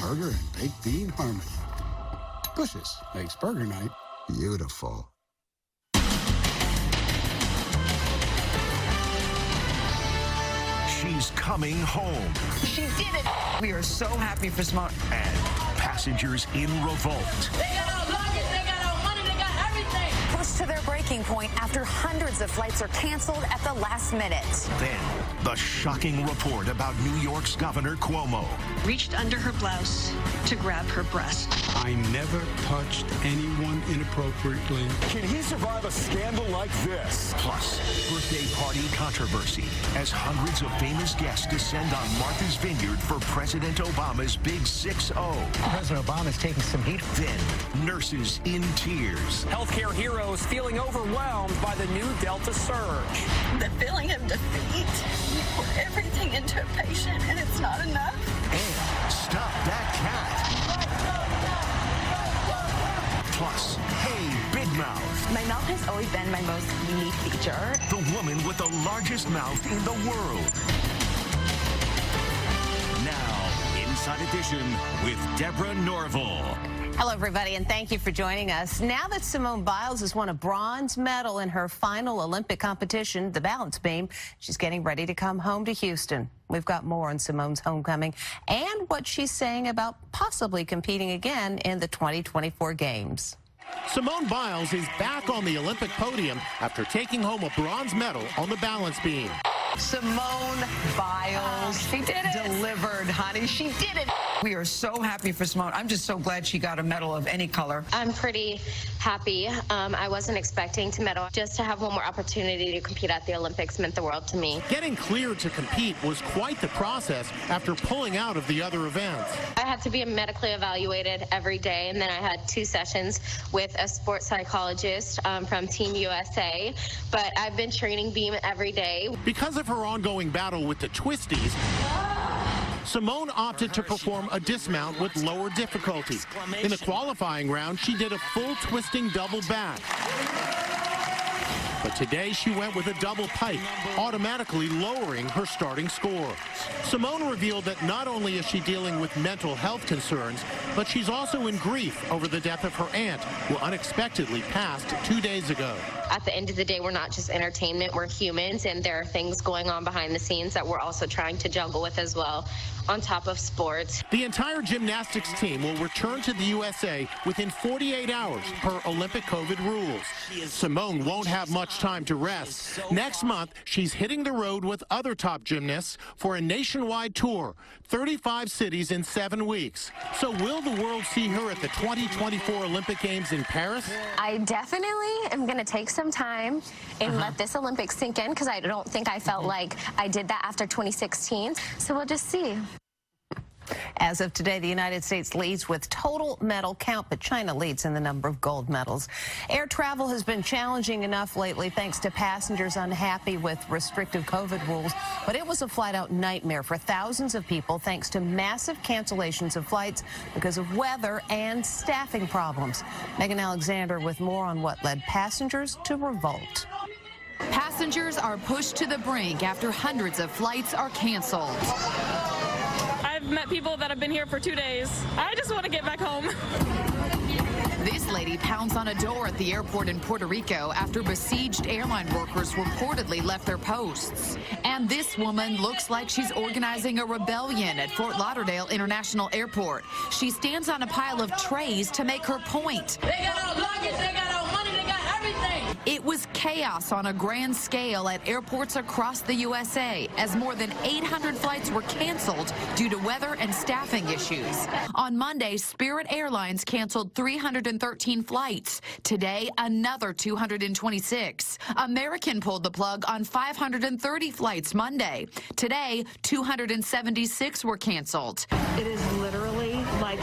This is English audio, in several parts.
burger and baked bean harmony. Bush's makes burger night beautiful. She's coming home. She did it. We are so happy for Simone. And passengers in revolt. They got our luggage, they got our money, they got everything. Pushed to their breaking point after hundreds of flights are canceled at the last minute. Then, the shocking report about New York's Governor Cuomo. Reached under her blouse to grab her breast. I never touched anyone inappropriately. Can he survive a scandal like this? Plus, birthday party controversy as hundreds of famous guests descend on Martha's Vineyard for President Obama's Big 6-0. President Obama's taking some heat. Then, nurses in tears. Healthcare heroes feeling overwhelmed by the new Delta surge. The feeling of defeat. You pour everything into a patient and it's not enough. And stop that cat. Plus, hey, Big Mouth. My mouth has always been my most unique feature. The woman with the largest mouth in the world. Now, Inside Edition with Deborah Norville. Hello, everybody, and thank you for joining us. Now that Simone Biles has won a bronze medal in her final Olympic competition, the balance beam, she's getting ready to come home to Houston. We've got more on Simone's homecoming and what she's saying about possibly competing again in the 2024 Games. Simone Biles is back on the Olympic podium after taking home a bronze medal on the balance beam. Simone Biles. She did it. Delivered, honey. She did it. We are so happy for Simone. I'm just so glad she got a medal of any color. I'm pretty happy. I wasn't expecting to medal. Just to have one more opportunity to compete at the Olympics meant the world to me. Getting cleared to compete was quite the process after pulling out of the other events. I had to be medically evaluated every day, and then I had 2 sessions with a sports psychologist from Team USA. But I've been training beam every day. Because of her ongoing battle with the twisties, Simone opted to perform a dismount with lower difficulty. In the qualifying round, she did a full twisting double back. But today she went with a double pike, automatically lowering her starting score. Simone revealed that not only is she dealing with mental health concerns, but she's also in grief over the death of her aunt, who unexpectedly passed 2 days ago. At the end of the day, we're not just entertainment, we're humans, and there are things going on behind the scenes that we're also trying to juggle with as well, on top of sports. The entire gymnastics team will return to the USA within 48 hours per Olympic COVID rules. Simone won't have much time to rest. Next month, she's hitting the road with other top gymnasts for a nationwide tour, 35 cities in 7 weeks. So will the world see her at the 2024 Olympic Games in Paris? I definitely am going to take some time and let this Olympics sink in, because I don't think I felt like I did that after 2016. So we'll just see. As of today, the United States leads with total medal count, but China leads in the number of gold medals. Air travel has been challenging enough lately thanks to passengers unhappy with restrictive COVID rules, but it was a flight-out nightmare for thousands of people thanks to massive cancellations of flights because of weather and staffing problems. Megan Alexander with more on what led passengers to revolt. Passengers are pushed to the brink after hundreds of flights are canceled. I've met people that have been here for 2 days. I just want to get back home. This lady pounds on a door at the airport in Puerto Rico after besieged airline workers reportedly left their posts. And this woman looks like she's organizing a rebellion at Fort Lauderdale International Airport. She stands on a pile of trays to make her point. They got our luggage, they got our money, they got everything. It was chaos on a grand scale at airports across the USA as more than 800 flights were canceled due to weather and staffing issues. On Monday, Spirit Airlines canceled 313 flights. Today, another 226. American pulled the plug on 530 flights Monday. Today, 276 were canceled. It is literally like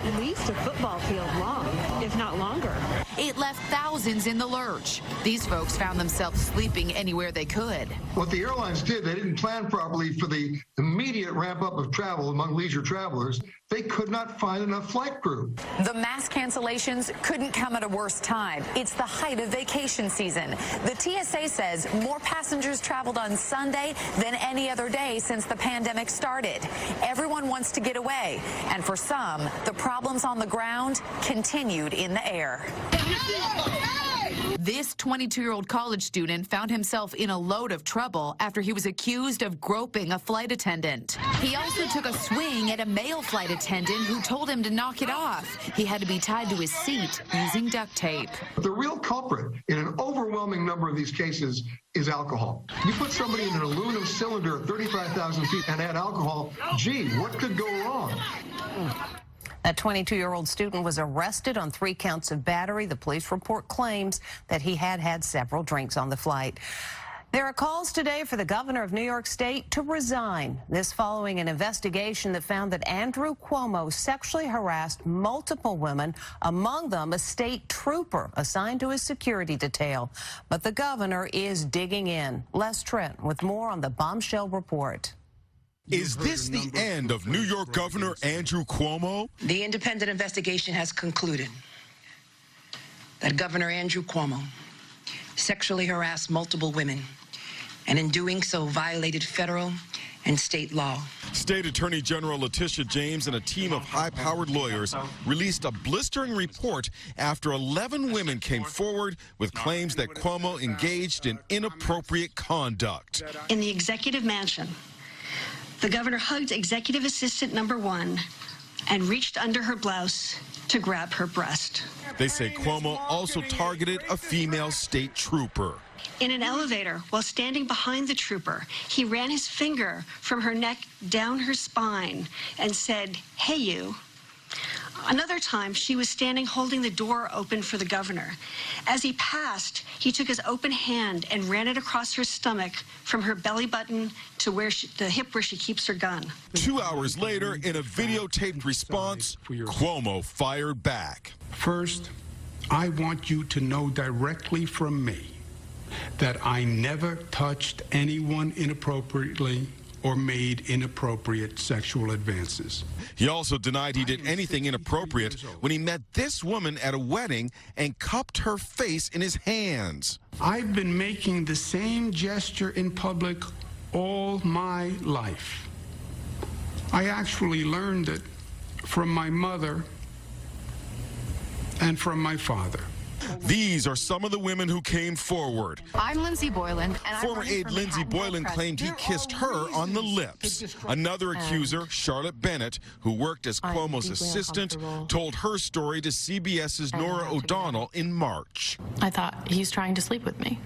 at least a football field long, if not longer. It left thousands in the lurch. These folks found themselves sleeping anywhere they could. What the airlines did, they didn't plan properly for the immediate ramp up of travel among leisure travelers. They could not find enough flight crew. The mass cancellations couldn't come at a worse time. It's the height of vacation season. The TSA says more passengers traveled on Sunday than any other day since the pandemic started. Everyone wants to get away, and for some, the problems on the ground continued in the air. This 22-year-old college student found himself in a load of trouble after he was accused of groping a flight attendant. He also took a swing at a male flight attendant who told him to knock it off. He had to be tied to his seat using duct tape. The real culprit in an overwhelming number of these cases is alcohol. You put somebody in an aluminum cylinder at 35,000 feet and add alcohol, gee, what could go wrong? That 22-year-old student was arrested on 3 counts of battery. The police report claims that he had had several drinks on the flight. There are calls today for the governor of New York State to resign. This following an investigation that found that Andrew Cuomo sexually harassed multiple women, among them a state trooper assigned to his security detail. But the governor is digging in. Les Trent with more on the bombshell report. Is this the end of New York Governor Andrew Cuomo? The independent investigation has concluded that Governor Andrew Cuomo sexually harassed multiple women, and in doing so violated federal and state law. State Attorney General Letitia James and a team of high-powered lawyers released a blistering report after 11 women came forward with claims that Cuomo engaged in inappropriate conduct. In the executive mansion, the governor hugged executive assistant number 1 and reached under her blouse to grab her breast. They say Cuomo also targeted a female state trooper. In an elevator, while standing behind the trooper, he ran his finger from her neck down her spine and said, "Hey, you." Another time, she was standing holding the door open for the governor. As he passed, he took his open hand and ran it across her stomach from her belly button to where the hip where she keeps her gun. 2 hours later, in a videotaped response, Cuomo fired back. First, I want you to know directly from me that I never touched anyone inappropriately or made inappropriate sexual advances. He also denied he did anything inappropriate when he met this woman at a wedding and cupped her face in his hands. I've been making the same gesture in public all my life. I actually learned it from my mother and from my father. These are some of the women who came forward. I'm Lindsay Boylan. And Former aide Lindsay Boylan claimed he kissed her on the lips. Another accuser, Charlotte Bennett, who worked as Cuomo's assistant, told her story to CBS's Nora O'Donnell in March. I thought, he's trying to sleep with me.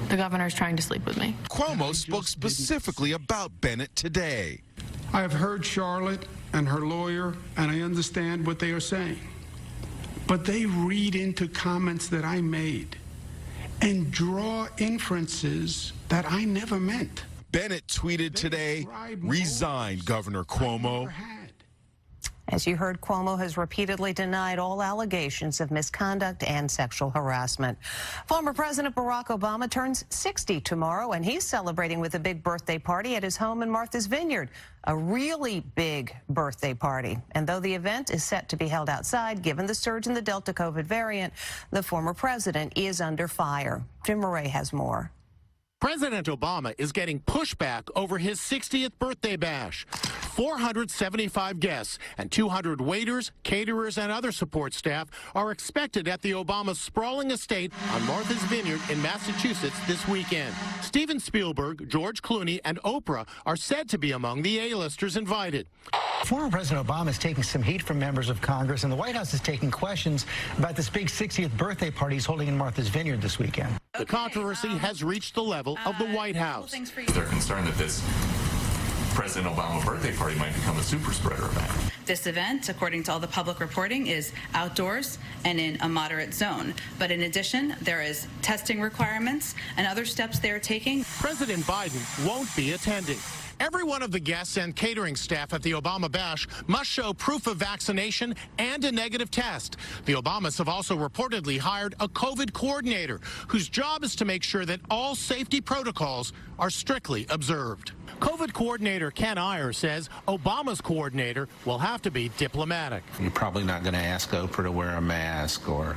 The governor's trying to sleep with me. Cuomo spoke specifically about Bennett today. I have heard Charlotte and her lawyer, and I understand what they are saying. But they read into comments that I made and draw inferences that I never meant. Bennett tweeted today, "Resign, Governor Cuomo." As you heard, Cuomo has repeatedly denied all allegations of misconduct and sexual harassment. Former President Barack Obama turns 60 tomorrow, and he's celebrating with a big birthday party at his home in Martha's Vineyard. A really big birthday party. And though the event is set to be held outside, given the surge in the Delta COVID variant, the former president is under fire. Jim Murray has more. President Obama is getting pushback over his 60th birthday bash. 475 guests and 200 waiters, caterers, and other support staff are expected at the Obama sprawling estate on Martha's Vineyard in Massachusetts this weekend. Steven Spielberg, George Clooney, and Oprah are said to be among the A-listers invited. Former President Obama is taking some heat from members of Congress, and the White House is taking questions about this big 60th birthday party he's holding in Martha's Vineyard this weekend. The controversy has reached the level of the White House. They're concerned that this President Obama birthday party might become a super spreader event. This event, according to all the public reporting, is outdoors and in a moderate zone. But in addition, there is testing requirements and other steps they are taking. President Biden won't be attending. Every one of the guests and catering staff at the Obama Bash must show proof of vaccination and a negative test. The Obamas have also reportedly hired a COVID coordinator whose job is to make sure that all safety protocols are strictly observed. COVID coordinator Ken Iyer says Obama's coordinator will have to be diplomatic. You're probably not going to ask Oprah to wear a mask or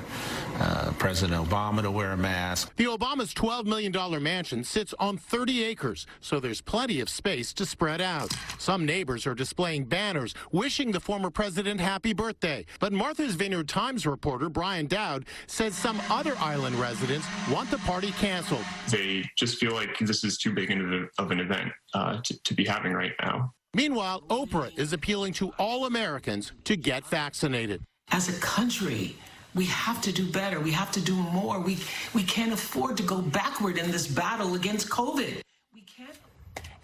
President Obama to wear a mask. The Obama's $12 million mansion sits on 30 acres, so there's plenty of space to spread out. Some neighbors are displaying banners wishing the former president happy birthday. But Martha's Vineyard Times reporter Brian Dowd says some other island residents want the party canceled. They just feel like this is too big of an event to be having right now. Meanwhile, Oprah is appealing to all Americans to get vaccinated. As a country, we have to do better. We have to do more. We can't afford to go backward in this battle against COVID.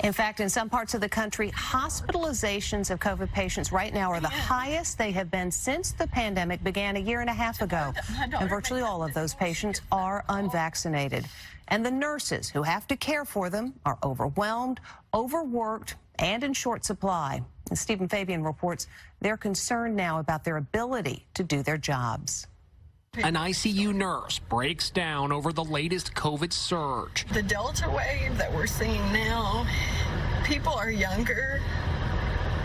In fact, in some parts of the country, hospitalizations of COVID patients right now are the highest they have been since the pandemic began a year and a half ago. And virtually all of those patients are unvaccinated. And the nurses who have to care for them are overwhelmed, overworked, and in short supply. And Stephen Fabian reports they're concerned now about their ability to do their jobs. An ICU nurse breaks down over the latest COVID surge. The Delta wave that we're seeing now, people are younger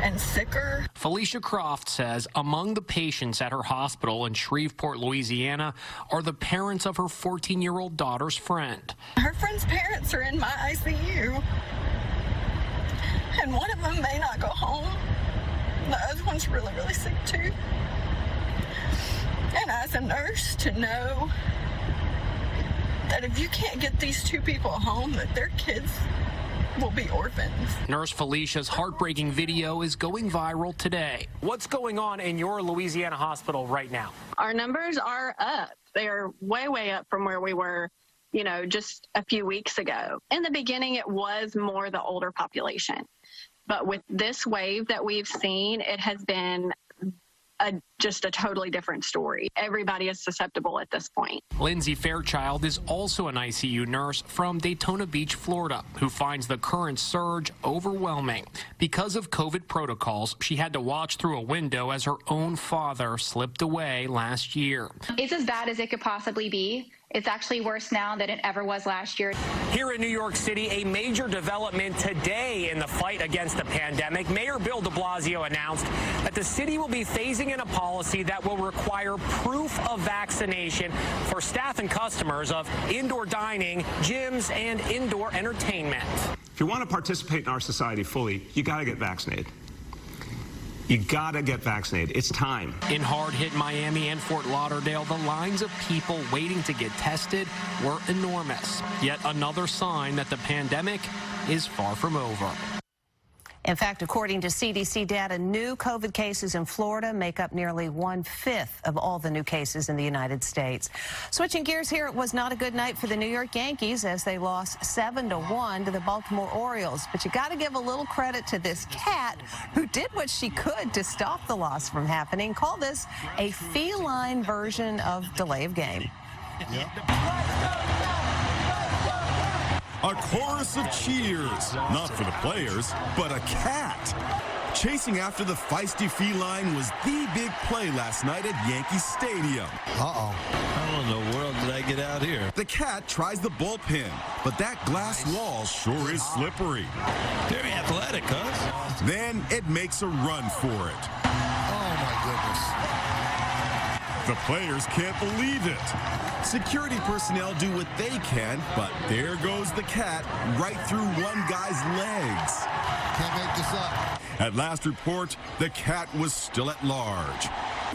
and sicker. Felicia Croft says among the patients at her hospital in Shreveport, Louisiana, are the parents of her 14-year-old daughter's friend. Her friend's parents are in my ICU, and one of them may not go home. The other one's really, really sick too. And as a nurse, to know that if you can't get these two people home, that their kids will be orphans. Nurse Felicia's heartbreaking video is going viral today. What's going on in your Louisiana hospital right now? Our numbers are up. They're way, way up from where we were, just a few weeks ago. In the beginning, it was more the older population. But with this wave that we've seen, it has been just a totally different story. Everybody is susceptible at this point. Lindsay Fairchild is also an ICU nurse from Daytona Beach, Florida, who finds the current surge overwhelming. Because of COVID protocols, she had to watch through a window as her own father slipped away last year. It's as bad as it could possibly be. It's actually worse now than it ever was last year. Here in New York City, a major development today in the fight against the pandemic. Mayor Bill de Blasio announced that the city will be phasing in a policy that will require proof of vaccination for staff and customers of indoor dining, gyms, and indoor entertainment. If you want to participate in our society fully, you got to get vaccinated. You gotta get vaccinated. It's time. In hard-hit Miami and Fort Lauderdale, the lines of people waiting to get tested were enormous. Yet another sign that the pandemic is far from over. In fact, according to CDC data, new COVID cases in Florida make up nearly 1/5 of all the new cases in the United States. Switching gears here, it was not a good night for the New York Yankees as they lost 7-1 to the Baltimore Orioles. But you got to give a little credit to this cat who did what she could to stop the loss from happening. Call this a feline version of delay of game. A chorus of cheers, not for the players, but a cat. Chasing after the feisty feline was the big play last night at Yankee Stadium. How in the world did I get out here? The cat tries the bullpen, but that glass wall sure is slippery. Very athletic, huh? Then it makes a run for it. Oh, my goodness. The players can't believe it. Security personnel do what they can, but there goes the cat right through one guy's legs. Can't make this up. At last report, the cat was still at large.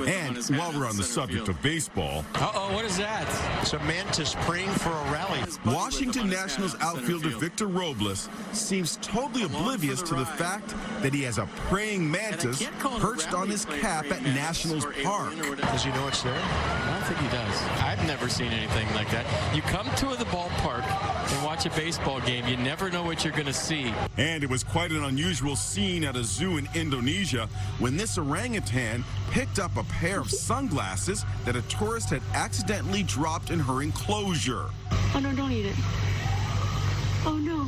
And while we're on the subject of baseball... Uh-oh, what is that? It's a mantis praying for a rally. Washington Nationals outfielder Victor Robles seems totally oblivious to the fact that he has a praying mantis perched on his cap at Nationals Park. Does he know it's there? I don't think he does. I've never seen anything like that. You come to the ballpark and watch a baseball game, you never know what you're going to see. And it was quite an unusual scene at a zoo in Indonesia when this orangutan picked up a pair of sunglasses that a tourist had accidentally dropped in her enclosure. Oh, no, don't eat it. Oh, no.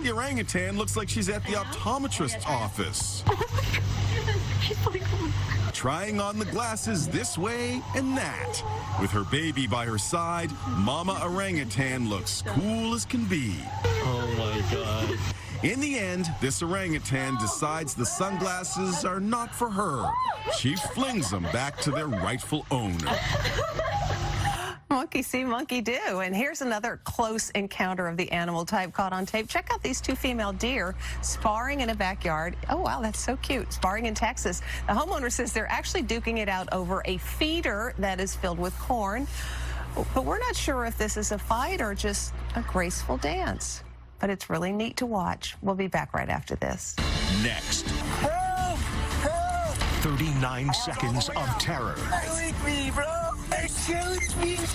The orangutan looks like she's at the optometrist's office. Trying on the glasses this way and that. With her baby by her side, Mama Orangutan looks cool as can be. Oh my God. In the end, this orangutan decides the sunglasses are not for her. She flings them back to their rightful owner. Monkey see, monkey do. And here's another close encounter of the animal type caught on tape. Check out these two female deer sparring in a backyard. Oh, wow, that's so cute. Sparring in Texas. The homeowner says they're actually duking it out over a feeder that is filled with corn. But we're not sure if this is a fight or just a graceful dance. But it's really neat to watch. We'll be back right after this. Next. 39 seconds of terror.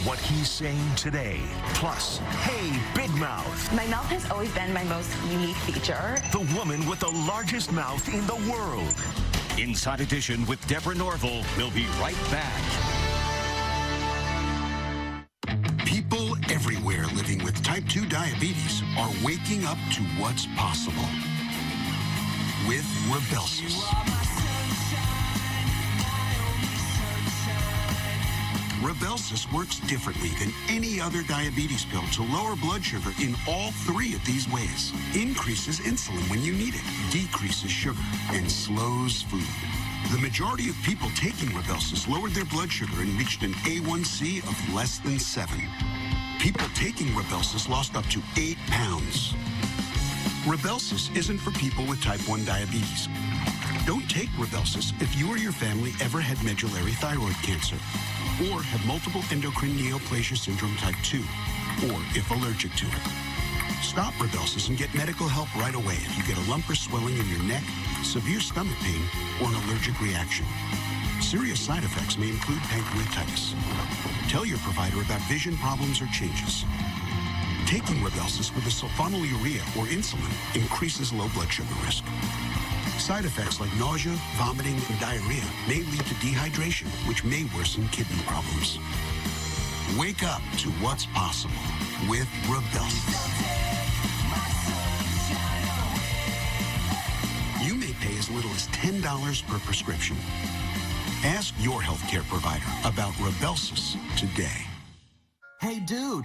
What he's saying today. Plus, hey, Big Mouth. My mouth has always been my most unique feature. The woman with the largest mouth in the world. Inside Edition with Deborah Norville. We'll be right back. People everywhere living with type 2 diabetes are waking up to what's possible with Rybelsus. Rybelsus works differently than any other diabetes pill to lower blood sugar in all three of these ways. Increases insulin when you need it, decreases sugar, and slows food. The majority of people taking Rybelsus lowered their blood sugar and reached an A1C of less than 7. People taking Rybelsus lost up to 8 pounds. Rybelsus isn't for people with type 1 diabetes. Don't take Rybelsus if you or your family ever had medullary thyroid cancer, or have multiple endocrine neoplasia syndrome type 2, or if allergic to it. Stop Rybelsus and get medical help right away if you get a lump or swelling in your neck, severe stomach pain, or an allergic reaction. Serious side effects may include pancreatitis. Tell your provider about vision problems or changes. Taking Rybelsus with a sulfonylurea or insulin increases low blood sugar risk. Side effects like nausea, vomiting, and diarrhea may lead to dehydration, which may worsen kidney problems. Wake up to what's possible with Rybelsus. You may pay as little as $10 per prescription. Ask your healthcare provider about Rybelsus today. Hey, dude,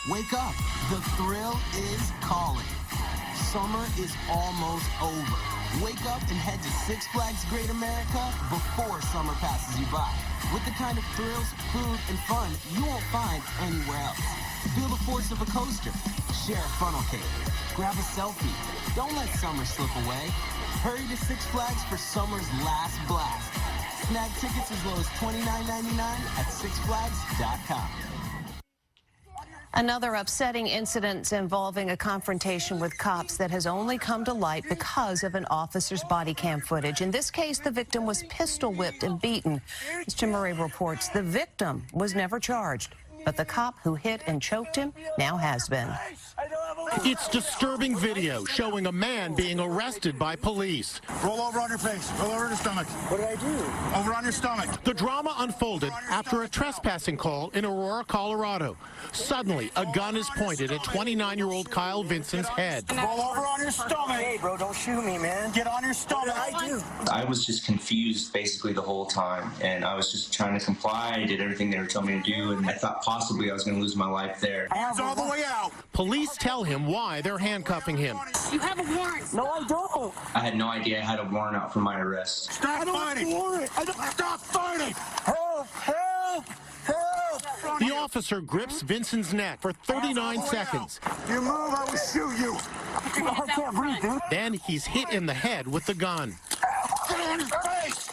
wake up. The thrill is calling. Summer is almost over. Wake up and head to Six Flags Great America before summer passes you by. With the kind of thrills, food, and fun you won't find anywhere else. Feel the force of a coaster. Share a funnel cake. Grab a selfie. Don't let summer slip away. Hurry to Six Flags for summer's last blast. Snag tickets as low as $29.99 at sixflags.com. Another upsetting incident involving a confrontation with cops that has only come to light because of an officer's body cam footage. In this case, the victim was pistol whipped and beaten. As Jim Murray reports, the victim was never charged, but the cop who hit and choked him now has been. It's disturbing video showing a man being arrested by police. Roll over on your face. Roll over on your stomach. What did I do? Over on your stomach. The drama unfolded after a trespassing call in Aurora, Colorado. Suddenly, a gun is pointed at 29-year-old Kyle Vincent's head. Roll over on your stomach. Hey, bro, don't shoot me, man. Get on your stomach. What did I do? I was just confused basically the whole time, and I was just trying to comply. I did everything they were telling me to do, and I thought possibly I was going to lose my life there. Hands all the way out. Police tell him why they're handcuffing him. You have a warrant. No, I don't. I had no idea I had a warrant out for my arrest. Stop fighting. Stop fighting. Help, help, help. The officer grips Vincent's neck for 39 seconds. You move, I will shoot you. I can't breathe, dude. Then he's hit in the head with the gun. Get on your face.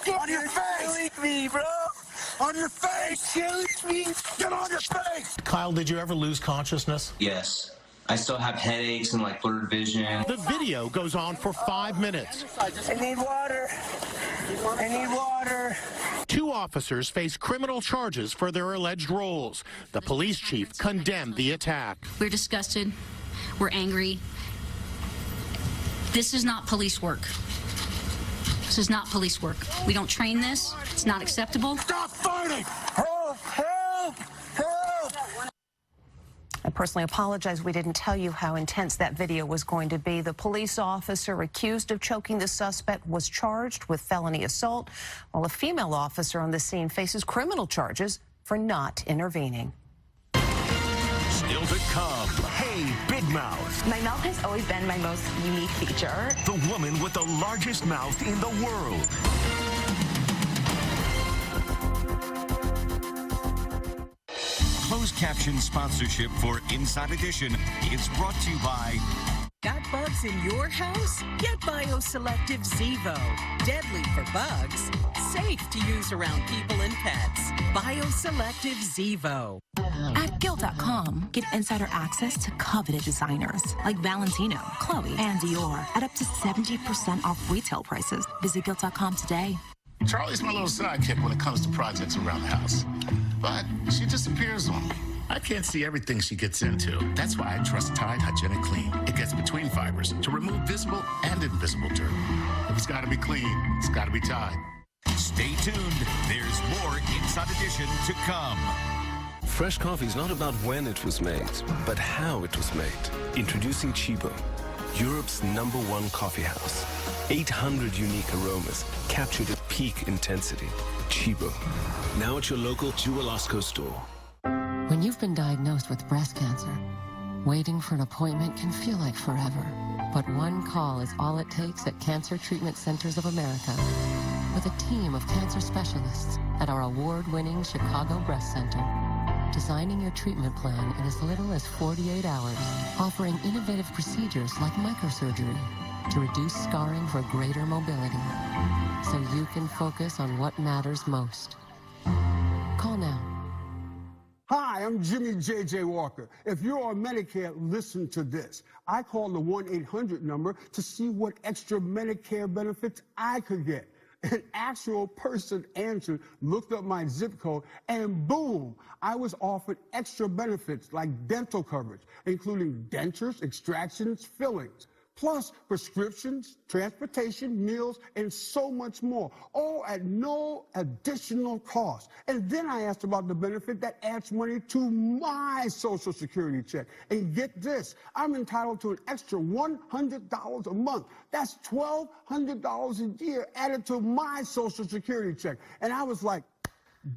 Get on your face. Shoot me, bro. On your face! Shoot me! Get on your face! Kyle, did you ever lose consciousness? Yes. I still have headaches and blurred vision. The video goes on for 5 minutes. I need water. I need water. 2 officers face criminal charges for their alleged roles. The police chief condemned the attack. We're disgusted. We're angry. This is not police work. This is not police work. We don't train this. It's not acceptable. Stop fighting! Help! Help! Help! personally apologize we didn't tell you how intense that video was going to be. The police officer accused of choking the suspect was charged with felony assault, while a female officer on the scene faces criminal charges for not intervening. Still to come. Hey, Big Mouth. My mouth has always been my most unique feature. The woman with the largest mouth in the world. Closed caption sponsorship for Inside Edition is brought to you by... Got bugs in your house? Get Bioselective Zevo. Deadly for bugs, safe to use around people and pets. Bioselective Zevo. At Guild.com, get insider access to coveted designers like Valentino, Chloe, and Dior at up to 70% off retail prices. Visit Guild.com today. Charlie's my little sidekick when it comes to projects around the house. But she disappears on me. I can't see everything she gets into. That's why I trust Tide Hygienic Clean. It gets between fibers to remove visible and invisible dirt. If it's got to be clean, it's got to be Tide. Stay tuned. There's more Inside Edition to come. Fresh coffee is not about when it was made, but how it was made. Introducing Chibo, Europe's #1 coffee house. 800 unique aromas captured at peak intensity. Chibo, now at your local Jewel-Osco store. When you've been diagnosed with breast cancer, waiting for an appointment can feel like forever. But one call is all it takes at Cancer Treatment Centers of America. With a team of cancer specialists at our award-winning Chicago Breast Center. Designing your treatment plan in as little as 48 hours. Offering innovative procedures like microsurgery to reduce scarring for greater mobility. So you can focus on what matters most. Call now. Hi, I'm Jimmy J.J. Walker. If you're on Medicare, listen to this. I called the 1-800 number to see what extra Medicare benefits I could get. An actual person answered, looked up my zip code, and boom, I was offered extra benefits like dental coverage, including dentures, extractions, fillings. Plus prescriptions, transportation, meals, and so much more, all at no additional cost. And then I asked about the benefit that adds money to my Social Security check. And get this, I'm entitled to an extra $100 a month. That's $1,200 a year added to my Social Security check. And I was like,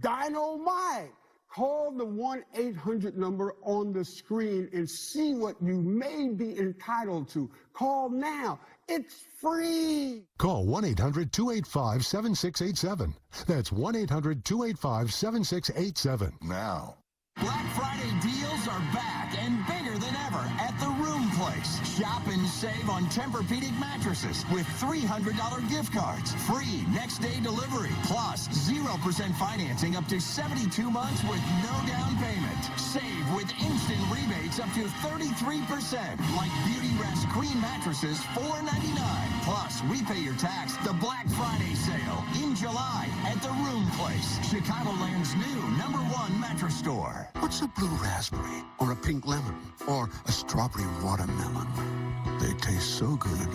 dynamite. Call the 1-800 number on the screen and see what you may be entitled to. Call now. It's free. Call 1-800-285-7687. That's 1-800-285-7687 now. Black Friday deals are back and bigger than ever at the Room Place. Shop and save on Tempur-Pedic mattresses with $300 gift cards. Free next day delivery. Plus 0% financing up to 72 months with no down payment. Save with instant rebates up to 33%. Like Beauty Rest Queen mattresses, $4.99. Plus repay your tax. The Black Friday sale in July at the Room Place. Chicagoland's new #1 mattress store. What's a blue raspberry, or a pink lemon, or a strawberry watermelon? They taste so good.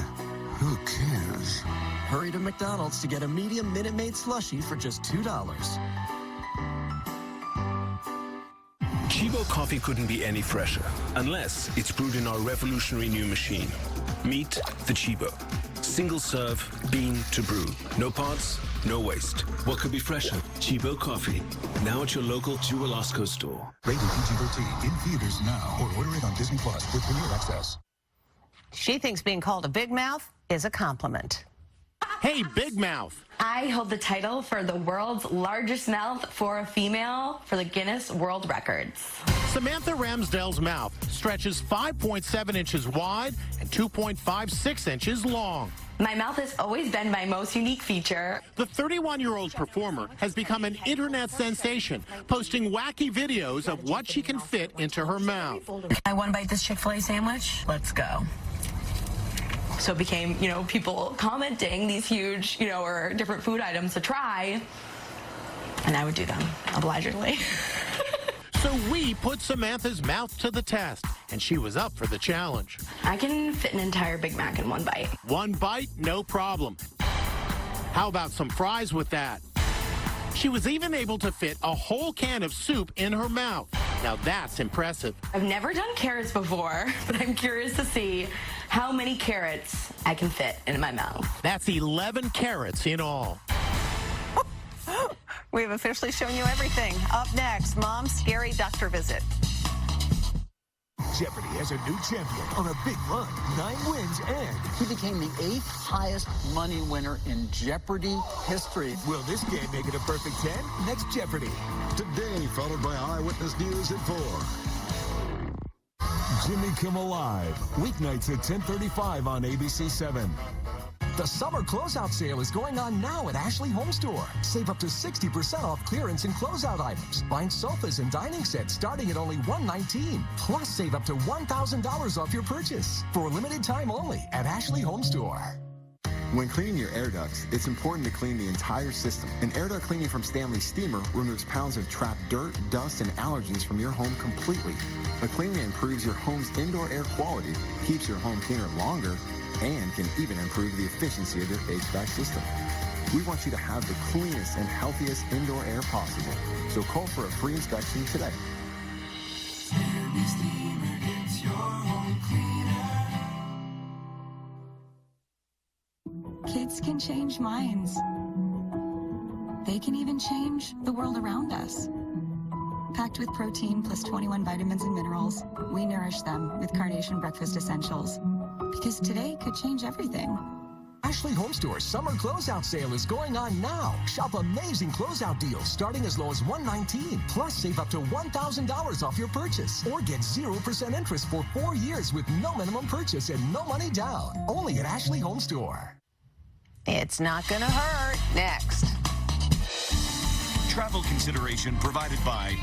Who cares? Hurry to McDonald's to get a medium Minute Maid slushie for just $2. Chibo coffee couldn't be any fresher, unless it's brewed in our revolutionary new machine. Meet the Chibo. Single serve, bean to brew. No pods, no waste. What could be fresher? Chibo coffee. Now at your local Jewel-Osco store. Rated PG-13 in theaters now, or order it on Disney Plus with Premier Access. She thinks being called a big mouth is a compliment. Hey, Big Mouth. I hold the title for the world's largest mouth for a female for the Guinness World Records. Samantha Ramsdell's mouth stretches 5.7 inches wide and 2.56 inches long. My mouth has always been my most unique feature. The 31-year-old performer has become an internet sensation, posting wacky videos of what she can fit into her mouth. I want to bite this Chick-fil-A sandwich. Let's go. So it became, people commenting these huge, or different food items to try, and I would do them obligingly. So we put Samantha's mouth to the test, and she was up for the challenge. I can fit an entire Big Mac in one bite. One bite, no problem. How about some fries with that? She was even able to fit a whole can of soup in her mouth. Now that's impressive. I've never done carrots before, but I'm curious to see how many carrots I can fit in my mouth. That's 11 carrots in all. We've officially shown you everything. Up next, Mom's scary doctor visit. Jeopardy has a new champion on a big run. 9 wins, and he became the 8th highest money winner in Jeopardy history. Will this game make it a perfect 10? Next Jeopardy. Today, followed by Eyewitness News at 4. Jimmy Kimmel Live, weeknights at 10:35 on ABC 7. The summer closeout sale is going on now at Ashley Home Store. Save up to 60% off clearance and closeout items. Find sofas and dining sets starting at only $119. Plus, save up to $1,000 off your purchase. For a limited time only at Ashley Home Store. When cleaning your air ducts, it's important to clean the entire system. An air duct cleaning from Stanley Steamer removes pounds of trapped dirt, dust, and allergens from your home completely. A cleaning improves your home's indoor air quality, keeps your home cleaner longer, and can even improve the efficiency of your HVAC system. We want you to have the cleanest and healthiest indoor air possible. So call for a free inspection today. Stanley Steamer gets your home cleaner. Kids can change minds. They can even change the world around us. Packed with protein plus 21 vitamins and minerals, we nourish them with Carnation Breakfast Essentials. Because today could change everything. Ashley Home Store's summer closeout sale is going on now. Shop amazing closeout deals starting as low as $119. Plus, save up to $1,000 off your purchase. Or get 0% interest for 4 years with no minimum purchase and no money down. Only at Ashley Home Store. It's not gonna hurt. Next. Travel consideration provided by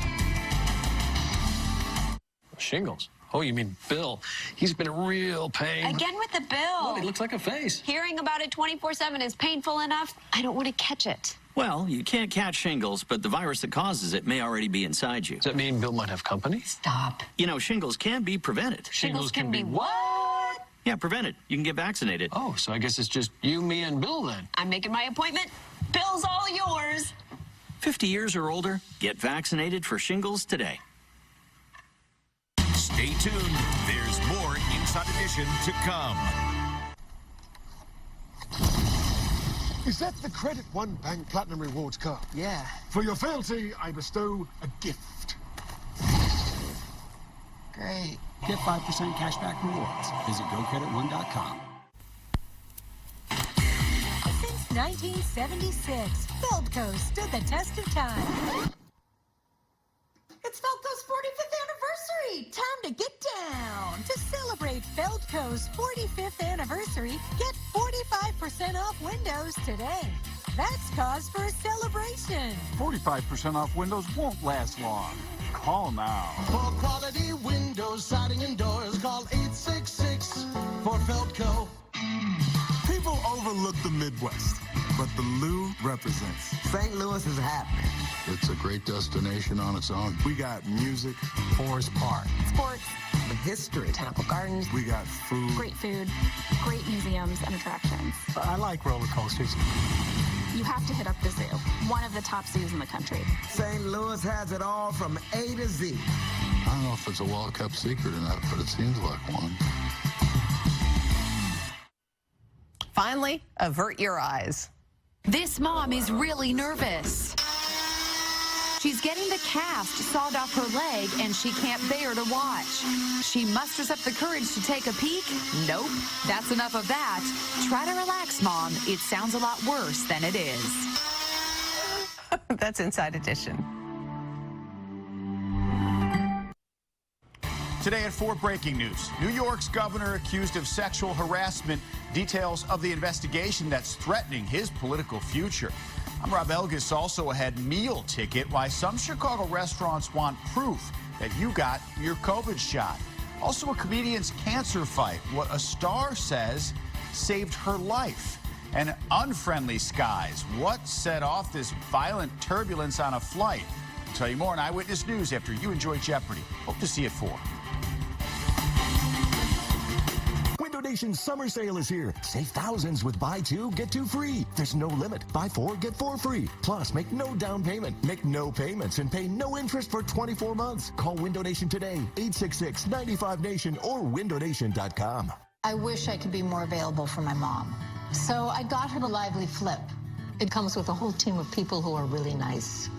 Shingles. Oh, you mean Bill. He's been a real pain. Again with the bill. Well, he looks like a face. Hearing about it 24/7 is painful enough. I don't want to catch it. Well, you can't catch shingles, but the virus that causes it may already be inside you. Does that mean Bill might have company? Stop. You know, shingles can be prevented. Shingles can be what? Yeah, prevented. You can get vaccinated. Oh, so I guess it's just you, me, and Bill then. I'm making my appointment. Bill's all yours. 50 years or older, get vaccinated for shingles today. Stay tuned. There's more Inside Edition to come. Is that the Credit One Bank Platinum Rewards card? Yeah. For your fealty, I bestow a gift. Great. Get 5% cashback rewards. Visit GoCreditOne.com. Since 1976, Feldco stood the test of time. It's Feldco's 45th anniversary! Time to get down! To celebrate Feldco's 45th anniversary, get 45% off windows today. That's cause for a celebration. 45% off windows won't last long. Call now. For quality windows, siding, and doors, call 866 for Feldco. People overlook the Midwest, but the Lou represents. St. Louis is happening. It's a great destination on its own. We got music, Forest Park, Sports, the history, Botanical Gardens, we got food. great food, great museums and attractions. I like roller coasters. You have to hit up the zoo, one of the top zoos in the country. St. Louis has it all from A to Z. I don't know if it's a well-kept secret or not, but it seems like one. Finally, avert your eyes. This mom is really nervous. She's getting the cast sawed off her leg, and she can't bear to watch. She musters up the courage to take a peek. Nope, that's enough of that. Try to relax, Mom. It sounds a lot worse than it is. That's Inside Edition. Today at 4, breaking news. New York's governor accused of sexual harassment. Details of the investigation that's threatening his political future. I'm Rob Elgis. Also ahead, meal ticket. Why some Chicago restaurants want proof that you got your COVID shot. Also a comedian's cancer fight. What a star says saved her life. And unfriendly skies. What set off this violent turbulence on a flight? I'll tell you more on Eyewitness News after you enjoy Jeopardy. Hope to see you at 4. Nation summer sale is here. Save thousands with buy 2, get 2 free. There's no limit. Buy 4, get 4 free. Plus, make no down payment, make no payments, and pay no interest for 24 months. Call Window Nation today, 866-95-NATION or windownation.com. I wish I could be more available for my mom. So I got her the Lively Flip. It comes with a whole team of people who are really nice.